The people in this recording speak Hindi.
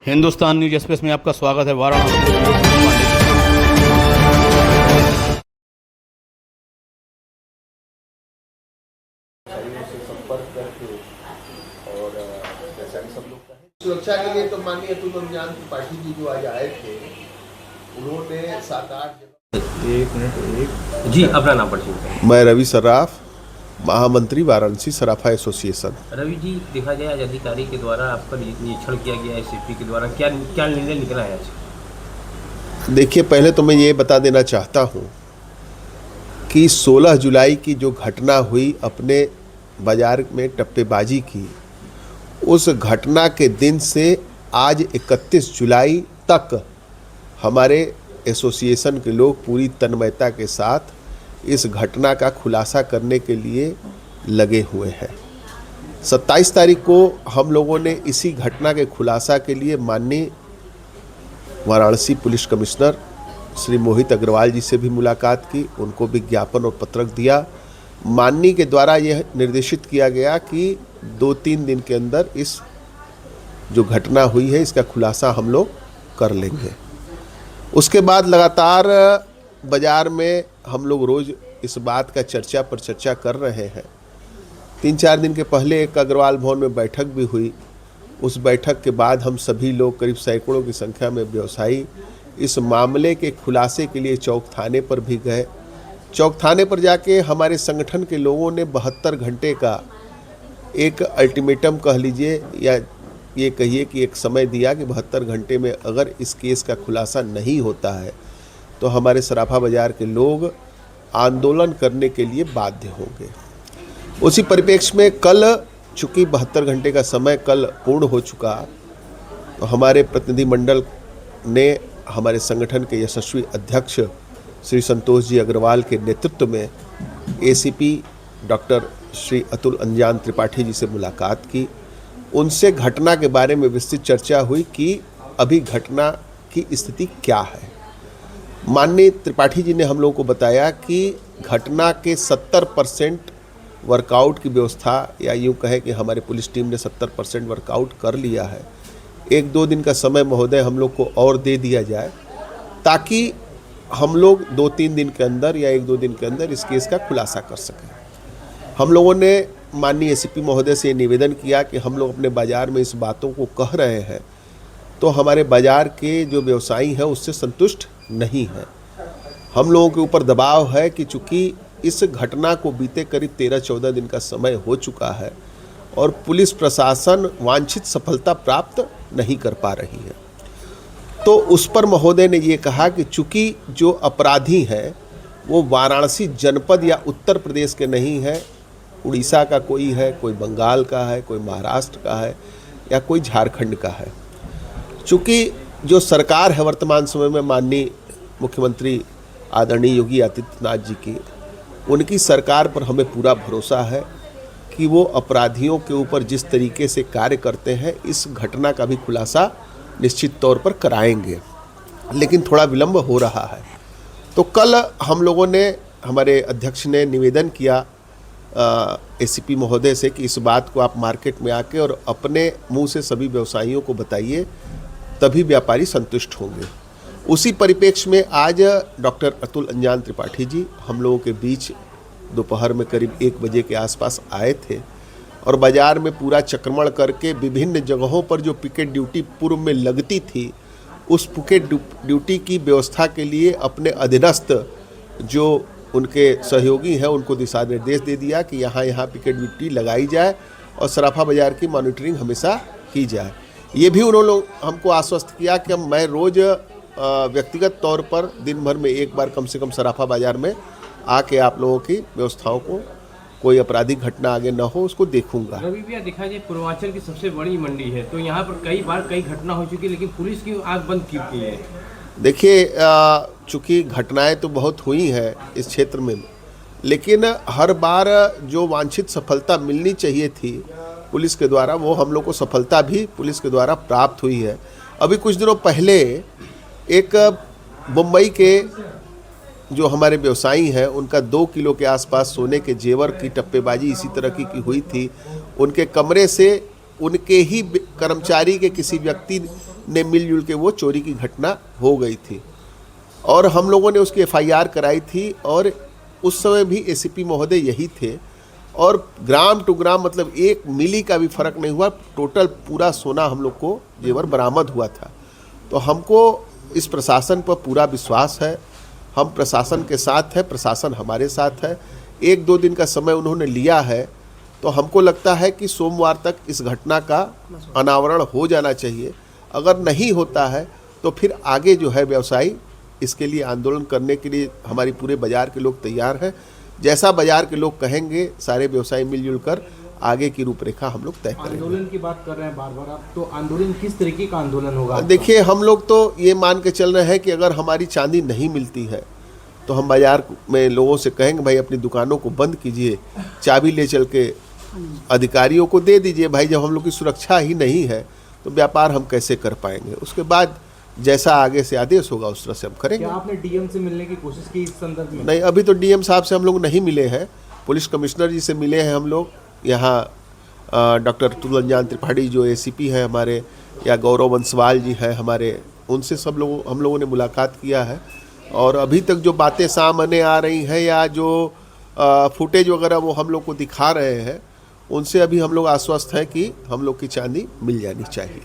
हिंदुस्तान न्यूज एक्सप्रेस में आपका स्वागत है। वाराणसी से संपर्क करके और जैसा कि सब लोग कहें सुरक्षा के लिए, तो माननीय अतुल अंजान त्रिपाठी जी जो आज आए थे, उन्होंने 7-8 जगह। जी, अपना नाम पढ़िए। मैं रवि सर्राफ, महामंत्री वाराणसी सराफा एसोसिएशन। रवि जी, देखा जाए आज अधिकारी के द्वारा आप पर निरीक्षण किया गया है, एसपी के द्वारा क्या निर्णय निकला है आज? देखिए, पहले तो मैं ये बता देना चाहता हूँ कि 16 जुलाई की जो घटना हुई अपने बाजार में टप्पेबाजी की, उस घटना के दिन से आज 31 जुलाई तक हमारे एसोसिएशन के लोग पूरी तन्मयता के साथ इस घटना का खुलासा करने के लिए लगे हुए हैं। 27 तारीख को हम लोगों ने इसी घटना के खुलासा के लिए माननीय वाराणसी पुलिस कमिश्नर श्री मोहित अग्रवाल जी से भी मुलाकात की, उनको विज्ञापन और पत्रक दिया। माननीय के द्वारा यह निर्देशित किया गया कि 2-3 दिन के अंदर इस जो घटना हुई है इसका खुलासा हम लोग कर लेंगे। उसके बाद लगातार बाज़ार में हम लोग रोज़ इस बात का चर्चा पर चर्चा कर रहे हैं। 3-4 दिन के पहले एक अग्रवाल भवन में बैठक भी हुई। उस बैठक के बाद हम सभी लोग करीब सैकड़ों की संख्या में व्यवसायी इस मामले के खुलासे के लिए चौक थाने पर भी गए। चौक थाने पर जाके हमारे संगठन के लोगों ने 72 घंटे का एक अल्टीमेटम कह लीजिए, या ये कहिए कि एक समय दिया कि 72 घंटे में अगर इस केस का खुलासा नहीं होता है तो हमारे सराफा बाज़ार के लोग आंदोलन करने के लिए बाध्य होंगे। उसी परिप्रेक्ष्य में कल, चूँकि 72 घंटे का समय कल पूर्ण हो चुका, तो हमारे प्रतिनिधिमंडल ने हमारे संगठन के यशस्वी अध्यक्ष श्री संतोष जी अग्रवाल के नेतृत्व में एसीपी डॉक्टर श्री अतुल अंजान त्रिपाठी जी से मुलाकात की। उनसे घटना के बारे में विस्तृत चर्चा हुई कि अभी घटना की स्थिति क्या है। माननीय त्रिपाठी जी ने हम लोगों को बताया कि घटना के 70% वर्कआउट की व्यवस्था, या यूँ कहें कि हमारे पुलिस टीम ने 70% वर्कआउट कर लिया है। 1-2 दिन का समय महोदय हम लोग को और दे दिया जाए, ताकि हम लोग 2-3 दिन के अंदर या 1-2 दिन के अंदर इस केस का खुलासा कर सकें। हम लोगों ने माननीय एसीपी महोदय से निवेदन किया कि हम लोग अपने बाज़ार में इस बातों को कह रहे हैं तो हमारे बाज़ार के जो व्यवसायी हैं उससे संतुष्ट नहीं है। हम लोगों के ऊपर दबाव है कि चूँकि इस घटना को बीते करीब 13-14 दिन का समय हो चुका है और पुलिस प्रशासन वांछित सफलता प्राप्त नहीं कर पा रही है, तो उस पर महोदय ने ये कहा कि चूँकि जो अपराधी हैं वो वाराणसी जनपद या उत्तर प्रदेश के नहीं है, उड़ीसा का कोई है, कोई बंगाल का है, कोई महाराष्ट्र का है, या कोई झारखंड का है। चूँकि जो सरकार है वर्तमान समय में माननीय मुख्यमंत्री आदरणीय योगी आदित्यनाथ जी की, उनकी सरकार पर हमें पूरा भरोसा है कि वो अपराधियों के ऊपर जिस तरीके से कार्य करते हैं इस घटना का भी खुलासा निश्चित तौर पर कराएंगे, लेकिन थोड़ा विलंब हो रहा है। तो कल हम लोगों ने, हमारे अध्यक्ष ने निवेदन किया एसीपी महोदय से कि इस बात को आप मार्केट में आके और अपने मुंह से सभी व्यवसायियों को बताइए, तभी व्यापारी संतुष्ट होंगे। उसी परिप्रेक्ष्य में आज डॉक्टर अतुल अंजान त्रिपाठी जी हम लोगों के बीच दोपहर में करीब 1 बजे के आसपास आए थे और बाज़ार में पूरा चक्रमण करके विभिन्न जगहों पर जो पिकेट ड्यूटी पूर्व में लगती थी, उस पिकेट ड्यूटी की व्यवस्था के लिए अपने अधीनस्थ जो उनके सहयोगी हैं उनको दिशा निर्देश दे दिया कि यहाँ पिकेट ड्यूटी लगाई जाए और सराफा बाज़ार की मॉनिटरिंग हमेशा की जाए। ये भी उन्होंने हमको आश्वस्त किया कि मैं रोज़ व्यक्तिगत तौर पर दिन भर में एक बार कम से कम सराफा बाज़ार में आके आप लोगों की व्यवस्थाओं को, कोई आपराधिक घटना आगे न हो, उसको देखूंगा। रवि भैया, देखा जाए पूर्वांचल की सबसे बड़ी मंडी है, तो यहाँ पर कई घटना हो चुकी है, लेकिन पुलिस की आंख बंद क्यों की है? देखिए, चूँकि घटनाएं तो बहुत हुई हैं इस क्षेत्र में, लेकिन हर बार जो वांछित सफलता मिलनी चाहिए थी पुलिस के द्वारा, वो हम लोग को सफलता भी पुलिस के द्वारा प्राप्त हुई है। अभी कुछ दिनों पहले एक मुंबई के जो हमारे व्यवसायी हैं उनका 2 किलो के आसपास सोने के जेवर की टप्पेबाजी इसी तरह की हुई थी। उनके कमरे से उनके ही कर्मचारी के किसी व्यक्ति ने मिलजुल के वो चोरी की घटना हो गई थी और हम लोगों ने उसकी एफआईआर कराई थी और उस समय भी एसीपी महोदय यही थे और ग्राम टू ग्राम मतलब 1 मिली का भी फर्क नहीं हुआ, टोटल पूरा सोना हम लोग को जेवर बरामद हुआ था। तो हमको इस प्रशासन पर पूरा विश्वास है, हम प्रशासन के साथ है, प्रशासन हमारे साथ है। 1-2 दिन का समय उन्होंने लिया है तो हमको लगता है कि सोमवार तक इस घटना का अनावरण हो जाना चाहिए। अगर नहीं होता है तो फिर आगे जो है व्यवसायी इसके लिए आंदोलन करने के लिए हमारी पूरे बाज़ार के लोग तैयार हैं। जैसा बाज़ार के लोग कहेंगे सारे व्यवसायी मिलजुल कर आगे की रूपरेखा हम लोग तय करेंगे। आंदोलन की बात कर रहे हैं बार बार आप, तो आंदोलन किस तरीके का आंदोलन होगा? देखिए, हम लोग तो ये मान के चल रहे हैं कि अगर हमारी चांदी नहीं मिलती है तो हम बाज़ार में लोगों से कहेंगे भाई अपनी दुकानों को बंद कीजिए, चाबी ले चल के अधिकारियों को दे दीजिए। भाई जब हम लोग की सुरक्षा ही नहीं है तो व्यापार हम कैसे कर पाएंगे? उसके बाद जैसा आगे से आदेश होगा उस तरह से हम करेंगे। क्या आपने डीएम से मिलने की कोशिश की इस संदर्भ में? नहीं, अभी तो डीएम साहब से हम लोग नहीं मिले हैं, पुलिस कमिश्नर जी से मिले हैं हम लोग। यहाँ डॉक्टर तुलंजान त्रिपाठी जो एसीपी हैं हमारे, या गौरव बंसवाल जी हैं हमारे, उनसे हम लोगों ने मुलाकात किया है। और अभी तक जो बातें सामने आ रही हैं या जो फुटेज वगैरह वो हम लोग को दिखा रहे हैं, उनसे अभी हम लोग आश्वस्त हैं कि हम लोग की चांदी मिल जानी चाहिए।